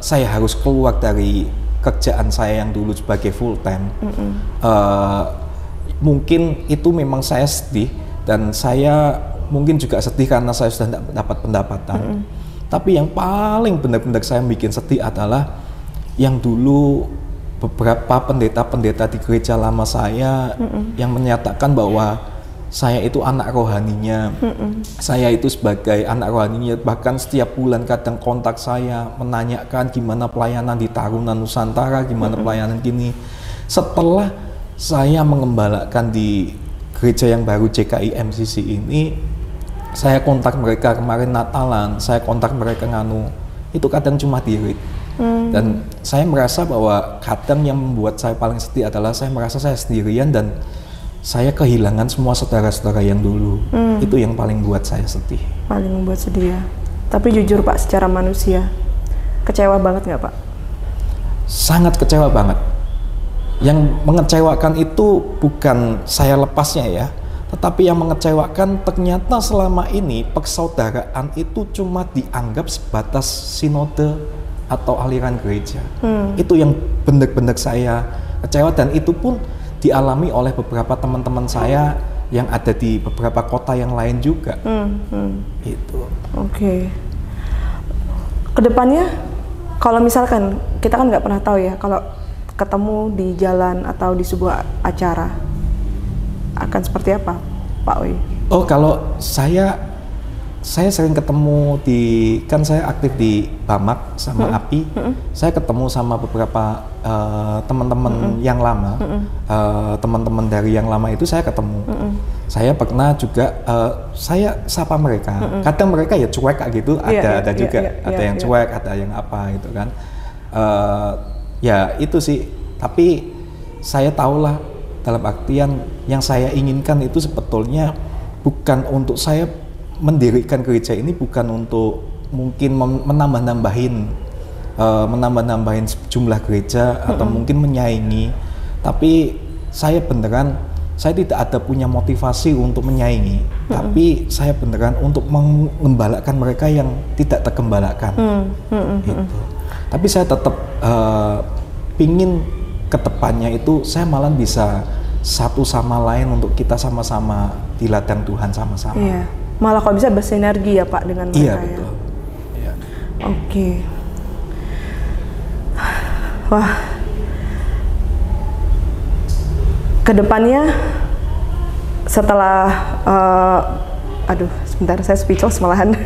saya harus keluar dari kerjaan saya yang dulu sebagai full time. Mungkin itu memang saya sedih, dan saya mungkin juga sedih karena saya sudah tidak dapat pendapatan. Tapi yang paling benar-benar saya bikin sedih adalah yang dulu beberapa pendeta-pendeta di gereja lama saya yang menyatakan bahwa saya itu anak rohaninya, saya itu sebagai anak rohaninya, bahkan setiap bulan kadang kontak saya menanyakan gimana pelayanan di Taruna Nusantara, gimana pelayanan gini. Setelah saya mengembalakan di gereja yang baru JKI MCC ini, saya kontak mereka kemarin Natalan, saya kontak mereka itu kadang cuma di-read. Dan saya merasa bahwa kadang yang membuat saya paling sedih adalah saya merasa saya sendirian dan saya kehilangan semua saudara-saudara yang dulu. Itu yang paling buat saya sedih. Paling membuat sedih ya. Tapi jujur Pak, secara manusia kecewa banget nggak Pak? Sangat kecewa banget. Yang mengecewakan itu bukan saya lepasnya ya, tetapi yang mengecewakan ternyata selama ini persaudaraan itu cuma dianggap sebatas sinode atau aliran gereja. Itu yang benar-benar saya kecewa, dan itu pun dialami oleh beberapa teman-teman saya yang ada di beberapa kota yang lain juga. Itu. Oke. Kedepannya, kalau misalkan kita kan nggak pernah tahu ya, kalau ketemu di jalan atau di sebuah acara akan seperti apa, Pak Oi? Oh, kalau saya sering ketemu kan saya aktif di Bamak sama API. Saya ketemu sama beberapa teman-teman yang lama, teman-teman dari yang lama itu saya ketemu. Saya pernah juga saya sapa mereka. Kadang mereka ya cuek kayak gitu, ada juga, ada yang cuek, ada yang apa gitu kan. Ya itu sih. Tapi saya tahulah dalam artian yang saya inginkan itu sebetulnya bukan untuk saya mendirikan gereja ini, bukan untuk mungkin menambah-nambahin jumlah gereja atau mungkin menyaingi, tapi saya tidak ada punya motivasi untuk menyaingi, tapi saya beneran untuk mengembalakan mereka yang tidak tergembalakan. Gitu. Tapi saya tetap pingin kedepannya itu saya malah bisa satu sama lain untuk kita sama-sama di ladang Tuhan sama-sama. Iya. Malah kalau bisa bersinergi ya Pak dengan mereka. Iya betul. Ya. Oke. Wah. Kedepannya setelah aduh sebentar saya speechless malahan.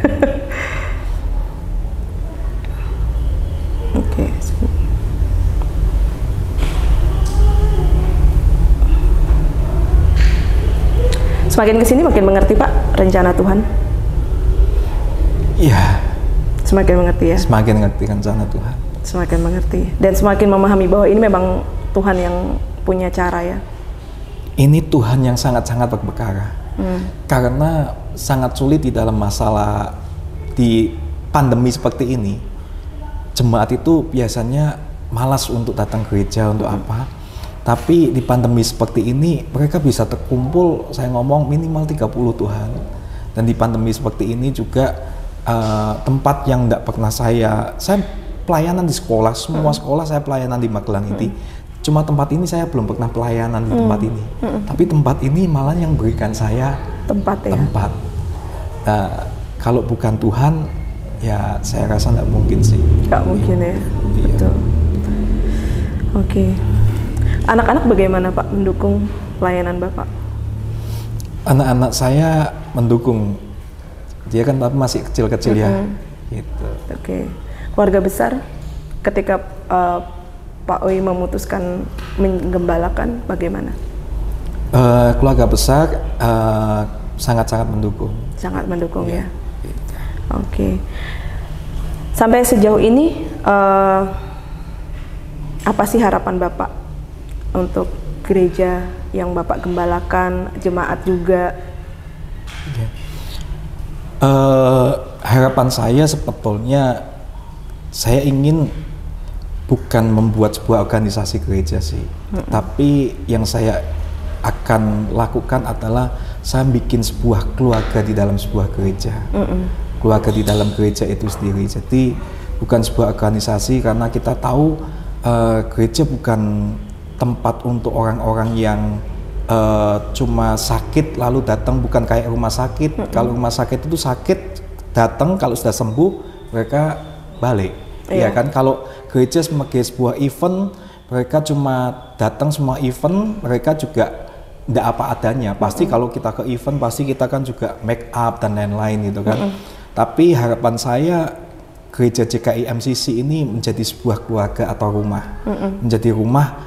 Oke. Semakin kesini makin mengerti Pak rencana Tuhan. Iya. Semakin mengerti ya. Semakin mengerti rencana Tuhan. Semakin mengerti dan semakin memahami bahwa ini memang Tuhan yang punya cara ya. Ini Tuhan yang sangat-sangat berperkara. Karena sangat sulit di dalam masalah di pandemi seperti ini. Jemaat itu biasanya malas untuk datang gereja untuk apa? Tapi di pandemi seperti ini mereka bisa terkumpul, saya ngomong minimal 30 Tuhan. Dan di pandemi seperti ini juga tempat yang tidak pernah saya pelayanan di sekolah, semua sekolah saya pelayanan di Magelang ini. Cuma tempat ini saya belum pernah pelayanan di tempat ini. Tapi tempat ini malah yang berikan saya tempat. Nah, kalau bukan Tuhan, ya saya rasa tidak mungkin sih. Nggak mungkin ya, iya. Betul. Oke. Anak-anak bagaimana Pak mendukung pelayanan Bapak? Anak-anak saya mendukung. Dia kan masih kecil-kecil ya. Gitu. Oke. Keluarga besar ketika Pak Oi memutuskan menggembalakan bagaimana? Keluarga besar sangat-sangat mendukung. Sangat mendukung ya. Oke. Sampai sejauh ini apa sih harapan Bapak untuk gereja yang Bapak gembalakan, jemaat juga? Harapan saya sebetulnya saya ingin bukan membuat sebuah organisasi gereja sih, tapi yang saya akan lakukan adalah saya bikin sebuah keluarga di dalam sebuah gereja. Keluarga di dalam gereja itu sendiri. Jadi bukan sebuah organisasi, karena kita tahu gereja bukan tempat untuk orang-orang yang cuma sakit lalu datang, bukan kayak rumah sakit. Kalau rumah sakit itu sakit datang, kalau sudah sembuh mereka balik. Ya kan, kalau gereja sebagai sebuah event, mereka cuma datang semua event, mereka juga tidak apa adanya. Pasti kalau kita ke event pasti kita kan juga make up dan lain-lain gitu kan. Tapi harapan saya gereja JKI MCC ini menjadi sebuah keluarga atau rumah, menjadi rumah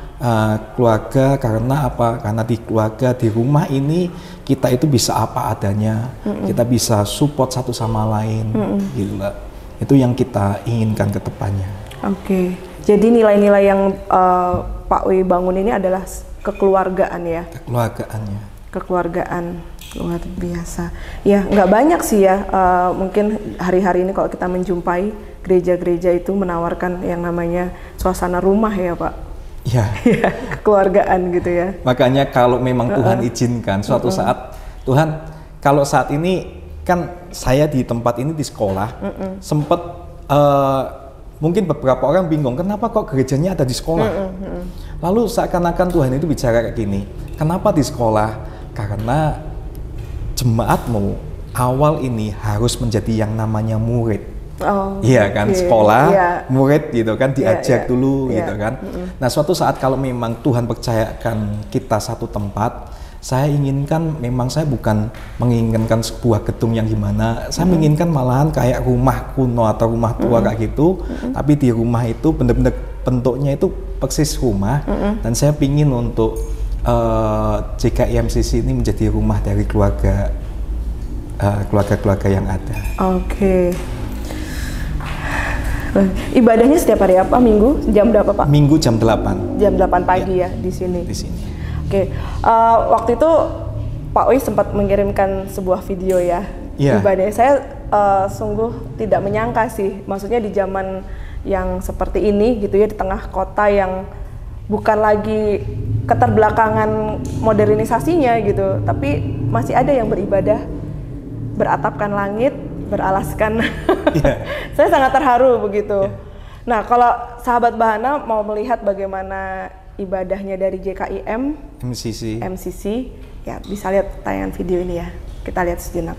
keluarga. Karena apa? Karena di keluarga, di rumah ini kita itu bisa apa adanya, kita bisa support satu sama lain, gitu lah. Itu yang kita inginkan ke depannya. Oke, jadi nilai-nilai yang Pak Oi bangun ini adalah kekeluargaan ya? Kekeluargaannya. Kekeluargaan, luar biasa. Ya, nggak banyak sih ya, mungkin hari-hari ini kalau kita menjumpai gereja-gereja itu menawarkan yang namanya suasana rumah ya Pak? Ya. Kekeluargaan gitu ya. Makanya kalau memang Tuhan izinkan suatu saat, Tuhan kalau saat ini kan saya di tempat ini di sekolah, sempat mungkin beberapa orang bingung kenapa kok gerejanya ada di sekolah. Lalu seakan-akan Tuhan itu bicara kayak gini, kenapa di sekolah? Karena jemaatmu awal ini harus menjadi yang namanya murid. Iya kan, sekolah, murid gitu kan, diajak dulu gitu kan. Nah suatu saat kalau memang Tuhan percayakan kita satu tempat, saya inginkan, memang saya bukan menginginkan sebuah gedung yang gimana, saya menginginkan malahan kayak rumah kuno atau rumah tua kayak gitu, tapi di rumah itu benar-benar bentuknya itu persis rumah, dan saya pingin untuk JKI MCC ini menjadi rumah dari keluarga-keluarga yang ada. Oke. Ibadahnya setiap hari apa? Minggu jam berapa Pak? Minggu jam 8. Jam 8 pagi ya di sini. Di sini. Oke, waktu itu Pak Oi sempat mengirimkan sebuah video ya, ibadahnya. Saya sungguh tidak menyangka sih, maksudnya di zaman yang seperti ini gitu ya, di tengah kota yang bukan lagi keterbelakangan modernisasinya gitu, tapi masih ada yang beribadah beratapkan langit, beralaskan. Saya sangat terharu begitu. Nah, kalau sahabat Bahana mau melihat bagaimana ibadahnya dari JKIM MCC. Ya, bisa lihat tayangan video ini ya. Kita lihat sejenak.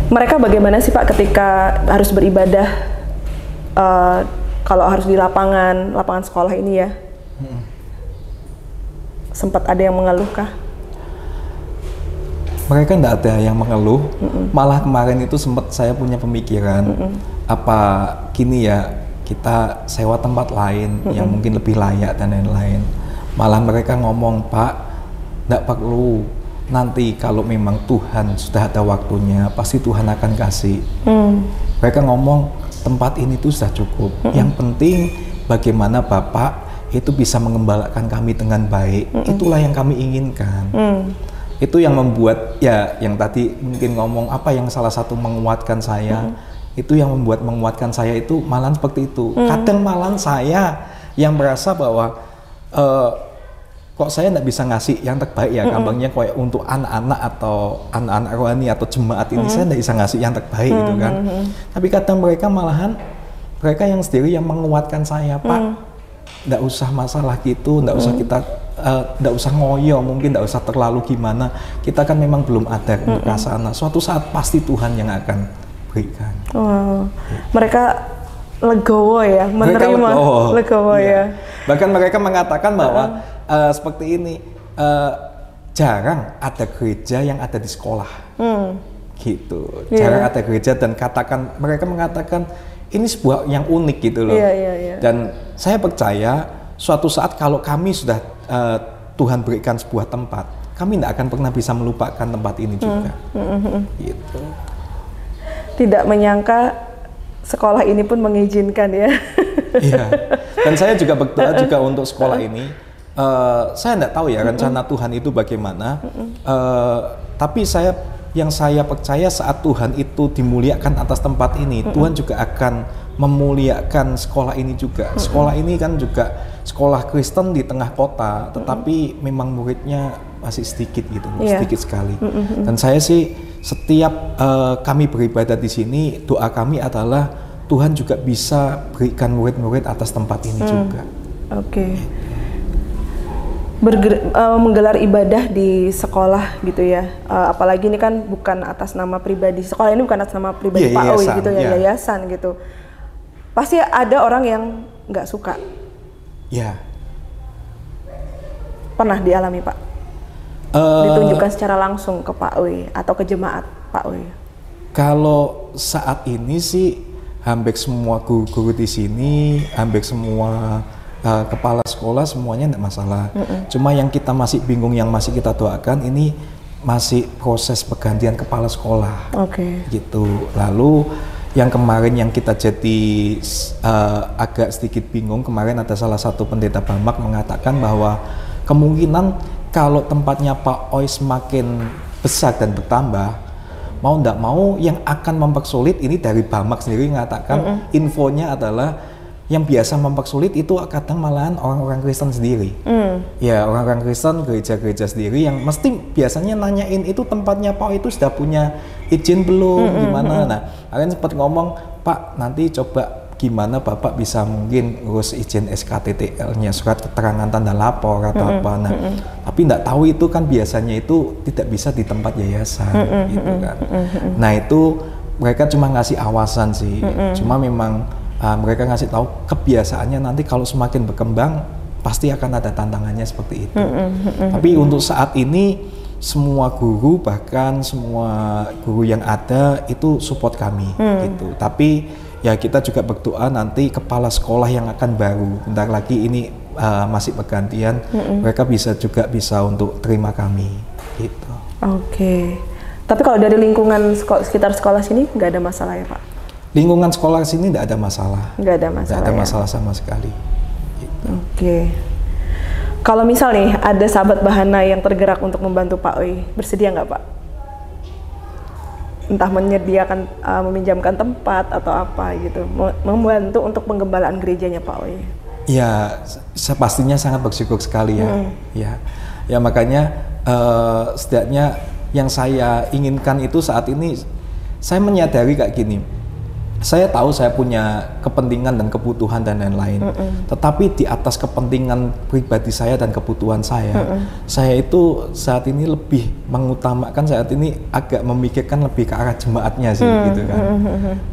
Mereka bagaimana sih Pak ketika harus beribadah kalau harus di lapangan sekolah ini ya? Sempat ada yang mengeluh kah? Mereka tidak ada yang mengeluh, malah kemarin itu sempat saya punya pemikiran, apa gini ya, kita sewa tempat lain yang mungkin lebih layak dan lain-lain. Malah mereka ngomong, Pak, tidak perlu. Nanti kalau memang Tuhan sudah ada waktunya, pasti Tuhan akan kasih. Mereka ngomong tempat ini tuh sudah cukup. Yang penting bagaimana Bapak itu bisa mengembalakan kami dengan baik. Itulah yang kami inginkan. Itu yang membuat ya, yang tadi mungkin ngomong apa yang salah satu menguatkan saya. Itu yang menguatkan saya itu malah seperti itu. Kadang malah saya yang merasa bahwa kok saya tidak bisa ngasih yang terbaik ya, gampangnya kayak untuk anak-anak atau anak-anak rohani atau jemaat ini saya tidak bisa ngasih yang terbaik gitu kan. Tapi kadang mereka malahan, mereka yang sendiri yang menguatkan saya, Pak, tidak usah masalah gitu, tidak usah kita, tidak usah ngoyo, mungkin tidak usah terlalu gimana. Kita kan memang belum ada untuk ke sana. Suatu saat pasti Tuhan yang akan berikan. Wow. Mereka legowo ya, menerima legowo ya. Bahkan mereka mengatakan bahwa seperti ini, jarang ada gereja yang ada di sekolah, gitu. Jarang ada gereja dan mereka mengatakan ini sebuah yang unik gitu loh. Dan saya percaya suatu saat kalau kami sudah Tuhan berikan sebuah tempat, kami tidak akan pernah bisa melupakan tempat ini juga. Gitu. Tidak menyangka sekolah ini pun mengizinkan ya. Iya. Dan saya juga berdoa juga untuk sekolah ini. Saya tidak tahu ya rencana Tuhan itu bagaimana, tapi yang saya percaya saat Tuhan itu dimuliakan atas tempat ini, Tuhan juga akan memuliakan sekolah ini juga. Sekolah ini kan juga sekolah Kristen di tengah kota, tetapi memang muridnya masih sedikit gitu, sedikit sekali. Dan saya sih setiap kami beribadah di sini, doa kami adalah Tuhan juga bisa berikan murid-murid atas tempat ini juga. Menggelar ibadah di sekolah gitu ya, apalagi ini kan bukan atas nama pribadi, sekolah ini bukan atas nama pribadi Pak Owi gitu ya, yayasan gitu. Pasti ada orang yang nggak suka. Pernah dialami Pak? Ditunjukkan secara langsung ke Pak Owi atau ke jemaat Pak Owi? Kalau saat ini sih hampir semua guru-guru di sini, hampir semua kepala sekolah semuanya tidak masalah. Cuma yang kita masih bingung, yang masih kita doakan ini masih proses pergantian kepala sekolah. Gitu. Lalu yang kemarin yang kita jadi agak sedikit bingung, kemarin ada salah satu pendeta Bamak mengatakan bahwa kemungkinan kalau tempatnya Pak Oi semakin besar dan bertambah, mau tidak mau yang akan mempersulit ini dari Bamak sendiri mengatakan infonya adalah yang biasa mempersulit itu kadang malahan orang-orang Kristen sendiri. Ya, orang-orang Kristen, gereja-gereja sendiri yang mesti biasanya nanyain itu tempatnya Pak itu sudah punya izin belum, gimana. Nah, kalian sempat ngomong, Pak nanti coba gimana Bapak bisa mungkin ngurus izin SKTTL-nya, surat keterangan tanda lapor atau apa. Nah, tapi tidak tahu itu kan biasanya itu tidak bisa di tempat yayasan, gitu kan. Nah itu mereka cuma ngasih awasan sih, cuma memang mereka ngasih tahu kebiasaannya nanti kalau semakin berkembang pasti akan ada tantangannya seperti itu. Tapi untuk saat ini semua guru, bahkan semua guru yang ada itu support kami gitu. Tapi ya kita juga berdoa nanti kepala sekolah yang akan baru, bentar lagi ini masih pergantian, mereka bisa untuk terima kami gitu. Tapi kalau dari lingkungan sekitar sekolah sini nggak ada masalah ya Pak? Lingkungan sekolah sini tidak ada masalah. Nggak ada masalah. Nggak ada masalah sama sekali. Gitu. Kalau misal nih ada sahabat Bahana yang tergerak untuk membantu Pak Oi, bersedia nggak Pak? Entah menyediakan, meminjamkan tempat atau apa gitu, membantu untuk penggembalaan gerejanya Pak Oi. Ya, saya pastinya sangat bersyukur sekali ya. Ya makanya setidaknya yang saya inginkan itu saat ini, saya menyadari kayak gini. Saya tahu saya punya kepentingan dan kebutuhan dan lain-lain. Tetapi di atas kepentingan pribadi saya dan kebutuhan saya itu saat ini lebih mengutamakan, saat ini agak memikirkan lebih ke arah jemaatnya sih gitu kan.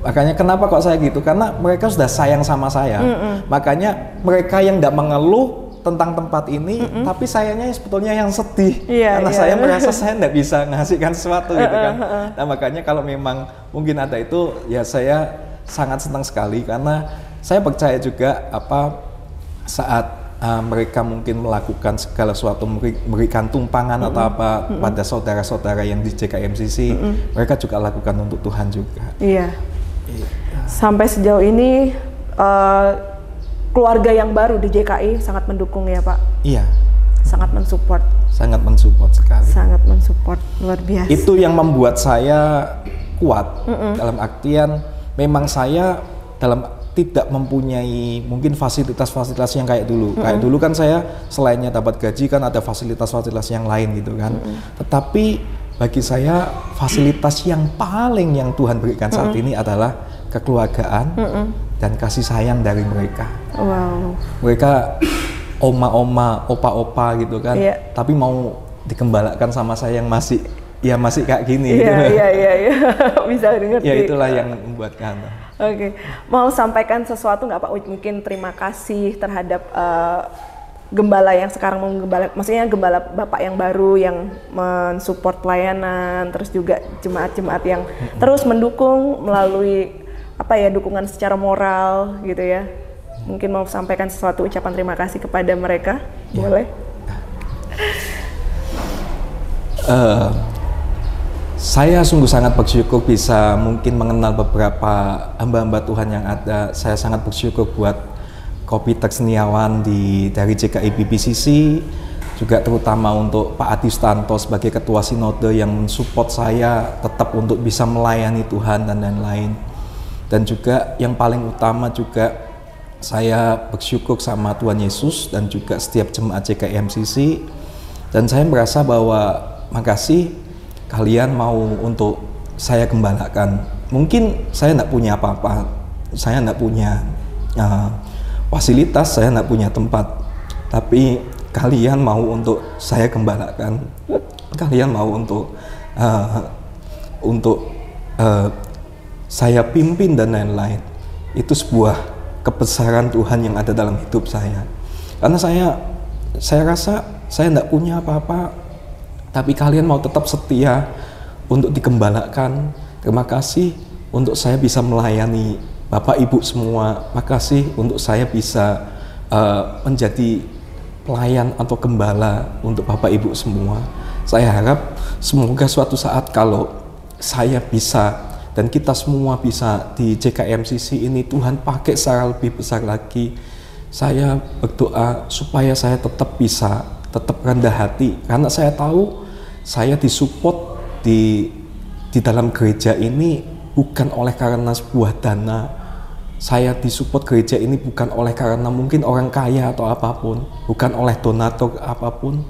Makanya kenapa kok saya gitu? Karena mereka sudah sayang sama saya. Makanya mereka yang tidak mengeluh tentang tempat ini, tapi sayangnya sebetulnya yang sedih, karena saya merasa saya tidak bisa menghasilkan sesuatu gitu kan. Nah makanya kalau memang mungkin ada itu, ya saya sangat senang sekali, karena saya percaya juga saat mereka mungkin melakukan segala sesuatu, memberikan tumpangan atau apa pada saudara-saudara yang di JKMCC, mereka juga lakukan untuk Tuhan juga. Iya. Sampai sejauh ini keluarga yang baru di JKI sangat mendukung ya Pak? Iya. Sangat mensupport. Sangat mensupport sekali. Sangat mensupport, luar biasa. Itu yang membuat saya kuat, dalam artian memang saya tidak mempunyai mungkin fasilitas-fasilitas yang kayak dulu. Kayak dulu kan saya selainnya dapat gaji kan ada fasilitas-fasilitas yang lain gitu kan. Tetapi bagi saya fasilitas yang paling yang Tuhan berikan saat ini adalah kekeluargaan dan kasih sayang dari mereka. Wow. Mereka oma-oma, opa-opa gitu kan. Tapi mau digembalakan sama saya yang masih kayak gini. Iya. Bisa ngerti. Ya itulah yang membuatkan. Oke. Mau sampaikan sesuatu nggak Pak? Mungkin terima kasih terhadap gembala yang sekarang mau gembala, maksudnya gembala Bapak yang baru yang mensupport pelayanan, terus juga jemaat-jemaat yang terus mendukung melalui dukungan secara moral gitu ya. Mungkin mau sampaikan sesuatu ucapan terima kasih kepada mereka, boleh? Saya sungguh sangat bersyukur bisa mungkin mengenal beberapa hamba-hamba Tuhan yang ada. Saya sangat bersyukur buat Kopi Teksniawan dari JKI BPCC, juga terutama untuk Pak Adi Stanto sebagai Ketua Sinode yang mensupport saya tetap untuk bisa melayani Tuhan dan lain-lain. Dan juga yang paling utama juga saya bersyukur sama Tuhan Yesus dan juga setiap jemaat JKI-MCC, dan saya merasa bahwa makasih kalian mau untuk saya gembalakan. Mungkin saya tidak punya apa-apa, saya tidak punya fasilitas, saya tidak punya tempat, tapi kalian mau untuk saya gembalakan, kalian mau untuk saya pimpin dan lain-lain. Itu sebuah kebesaran Tuhan yang ada dalam hidup saya. Karena saya rasa saya tidak punya apa-apa, tapi kalian mau tetap setia untuk digembalakan. Terima kasih untuk saya bisa melayani Bapak Ibu semua. Makasih untuk saya bisa menjadi pelayan atau gembala untuk Bapak Ibu semua. Saya harap semoga suatu saat kalau saya bisa dan kita semua bisa di JKI-MCC ini, Tuhan pakai secara lebih besar lagi. Saya berdoa supaya saya tetap bisa, tetap rendah hati, karena saya tahu saya disupport di dalam gereja ini bukan oleh karena sebuah dana. Saya disupport gereja ini bukan oleh karena mungkin orang kaya atau apapun, bukan oleh donatur apapun,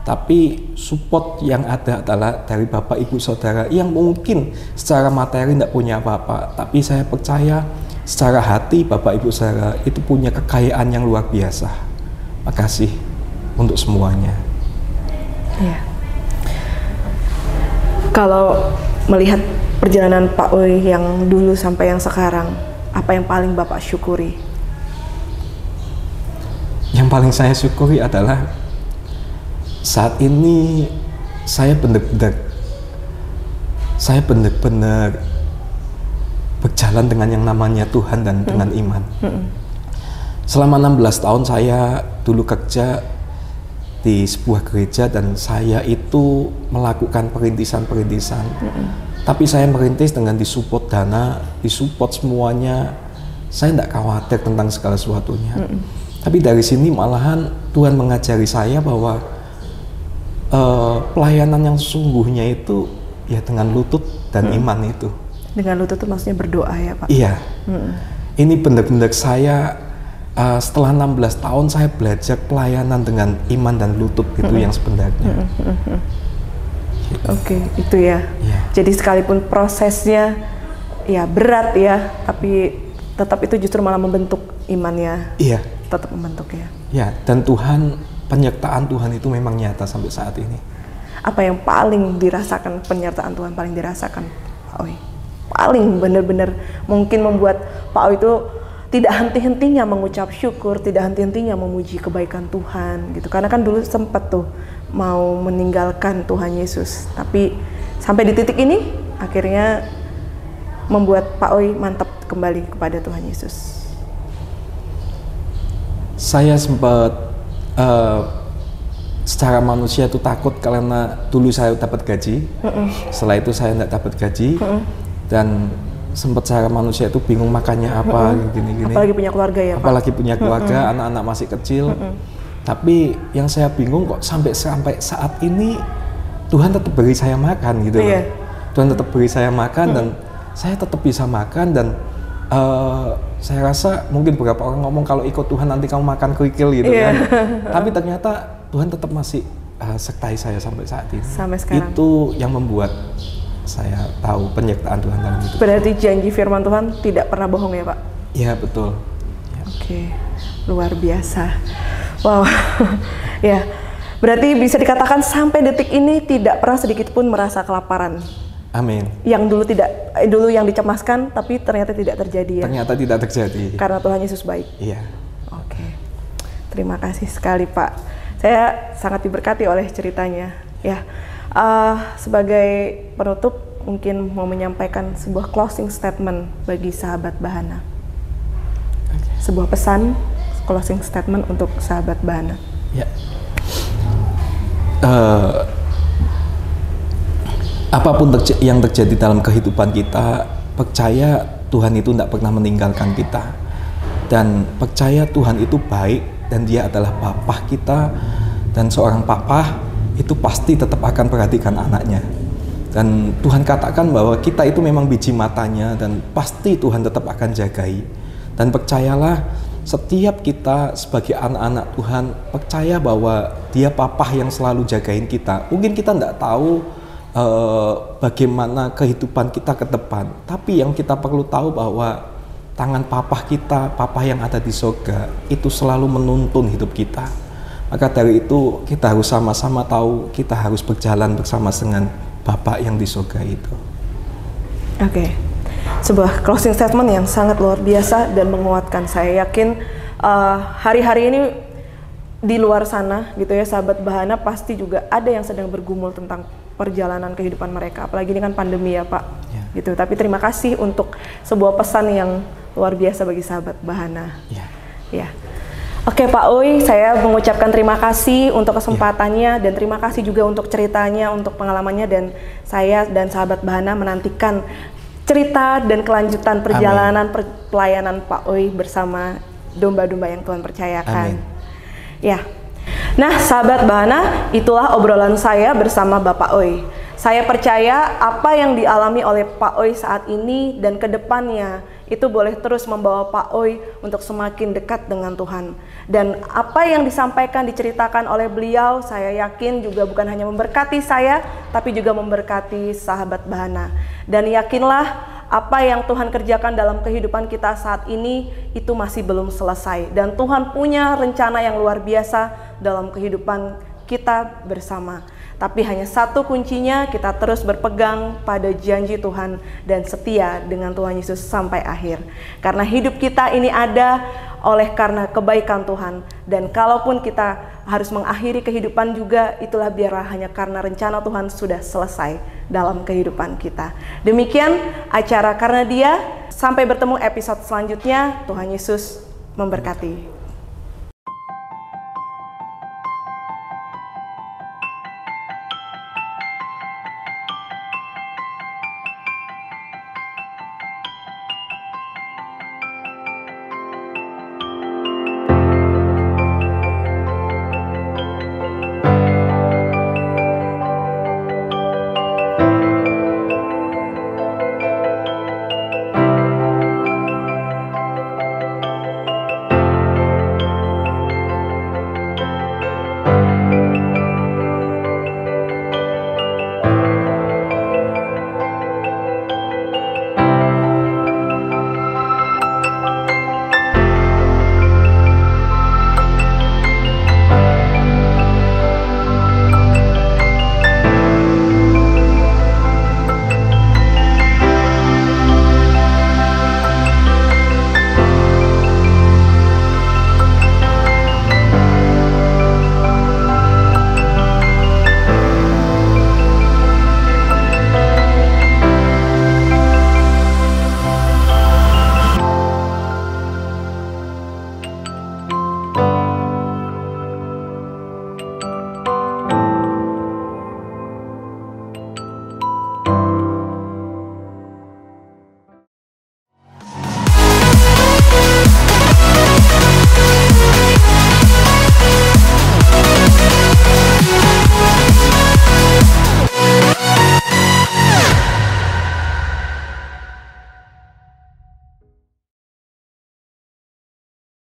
tapi support yang ada adalah dari Bapak Ibu Saudara yang mungkin secara materi tidak punya apa-apa, tapi saya percaya secara hati Bapak Ibu Saudara itu punya kekayaan yang luar biasa. Makasih untuk semuanya. Ya. Kalau melihat perjalanan Pak Uy yang dulu sampai yang sekarang, apa yang paling Bapak syukuri? Yang paling saya syukuri adalah saat ini saya benar-benar berjalan dengan yang namanya Tuhan dan dengan iman. Selama 16 tahun saya dulu kerja di sebuah gereja dan saya itu melakukan perintisan-perintisan. Tapi saya merintis dengan disupport dana, disupport semuanya. Saya tidak khawatir tentang segala sesuatunya. Tapi dari sini malahan Tuhan mengajari saya bahwa pelayanan yang sesungguhnya itu ya dengan lutut dan iman itu. Dengan lutut itu maksudnya berdoa ya Pak? Iya. Ini benar-benar saya setelah 16 tahun saya belajar pelayanan dengan iman dan lutut itu yang sebenarnya. Oke, itu ya. Jadi sekalipun prosesnya ya berat ya, tapi tetap itu justru malah membentuk imannya. Iya. Tetap membentuk ya. Ya, dan penyertaan Tuhan itu memang nyata sampai saat ini. Apa yang paling dirasakan, penyertaan Tuhan paling dirasakan Pak Oi? Paling benar-benar mungkin membuat Pak Oi itu tidak henti-hentinya mengucap syukur, tidak henti-hentinya memuji kebaikan Tuhan gitu. Karena kan dulu sempat tuh mau meninggalkan Tuhan Yesus, tapi sampai di titik ini akhirnya membuat Pak Oi mantap kembali kepada Tuhan Yesus. Saya sempat secara manusia itu takut karena dulu saya dapat gaji, setelah itu saya tidak dapat gaji, dan sempat secara manusia itu bingung makannya apa, gini-gini. Apalagi punya keluarga ya Pak? Apalagi punya keluarga, anak-anak masih kecil. Tapi yang saya bingung kok sampai saat ini Tuhan tetap beri saya makan gitu loh. Tuhan tetap beri saya makan dan saya tetap bisa makan, dan saya rasa mungkin beberapa orang ngomong kalau ikut Tuhan nanti kamu makan kerikil gitu kan. Tapi ternyata Tuhan tetap masih sertai saya sampai saat ini. Sampai sekarang. Itu yang membuat saya tahu penyertaan Tuhan dalam hidup. Berarti janji firman Tuhan tidak pernah bohong ya Pak? Iya betul. Oke, luar biasa. Wow, ya. Berarti bisa dikatakan sampai detik ini tidak pernah sedikit pun merasa kelaparan. Amin. Yang dulu yang dicemaskan, tapi ternyata tidak terjadi ya. Ternyata tidak terjadi. Karena Tuhan Yesus baik. Iya. Oke. Terima kasih sekali Pak. Saya sangat diberkati oleh ceritanya. Ya. Sebagai penutup, mungkin mau menyampaikan sebuah closing statement bagi sahabat Bahana. Sebuah pesan closing statement untuk sahabat Bahana. Ya. Apapun yang terjadi dalam kehidupan kita, percaya Tuhan itu tidak pernah meninggalkan kita, dan percaya Tuhan itu baik dan Dia adalah Bapa kita, dan seorang Papa itu pasti tetap akan perhatikan anaknya. Dan Tuhan katakan bahwa kita itu memang biji matanya dan pasti Tuhan tetap akan jagai. Dan percayalah, setiap kita sebagai anak-anak Tuhan, percaya bahwa Dia Papa yang selalu jagain kita. Mungkin kita tidak tahu bagaimana kehidupan kita ke depan, tapi yang kita perlu tahu bahwa tangan Papa kita, Papa yang ada di surga, itu selalu menuntun hidup kita. Maka dari itu kita harus sama-sama tahu kita harus berjalan bersama dengan Bapa yang di surga itu. Oke. Sebuah closing statement yang sangat luar biasa dan menguatkan. Saya yakin hari-hari ini di luar sana gitu ya, sahabat Bahana pasti juga ada yang sedang bergumul tentang perjalanan kehidupan mereka. Apalagi ini kan pandemi ya Pak. Ya. Gitu. Tapi terima kasih untuk sebuah pesan yang luar biasa bagi sahabat Bahana. Ya. Oke Pak Oi, saya mengucapkan terima kasih untuk kesempatannya dan terima kasih juga untuk ceritanya, untuk pengalamannya, dan saya dan sahabat Bahana menantikan cerita dan kelanjutan perjalanan pelayanan Pak Oi bersama domba-domba yang Tuhan percayakan. Amin. Ya. Nah, sahabat Bahana, itulah obrolan saya bersama Bapak Oi. Saya percaya apa yang dialami oleh Pak Oi saat ini dan kedepannya itu boleh terus membawa Pak Oi untuk semakin dekat dengan Tuhan. Dan apa yang disampaikan, diceritakan oleh beliau, saya yakin juga bukan hanya memberkati saya, tapi juga memberkati sahabat Bahana. Dan yakinlah, apa yang Tuhan kerjakan dalam kehidupan kita saat ini itu masih belum selesai. Dan Tuhan punya rencana yang luar biasa dalam kehidupan kita bersama. Tapi hanya satu kuncinya, kita terus berpegang pada janji Tuhan dan setia dengan Tuhan Yesus sampai akhir. Karena hidup kita ini ada oleh karena kebaikan Tuhan. Dan kalaupun kita harus mengakhiri kehidupan juga, itulah biarlah hanya karena rencana Tuhan sudah selesai dalam kehidupan kita. Demikian acara Karena Dia. Sampai bertemu episode selanjutnya. Tuhan Yesus memberkati.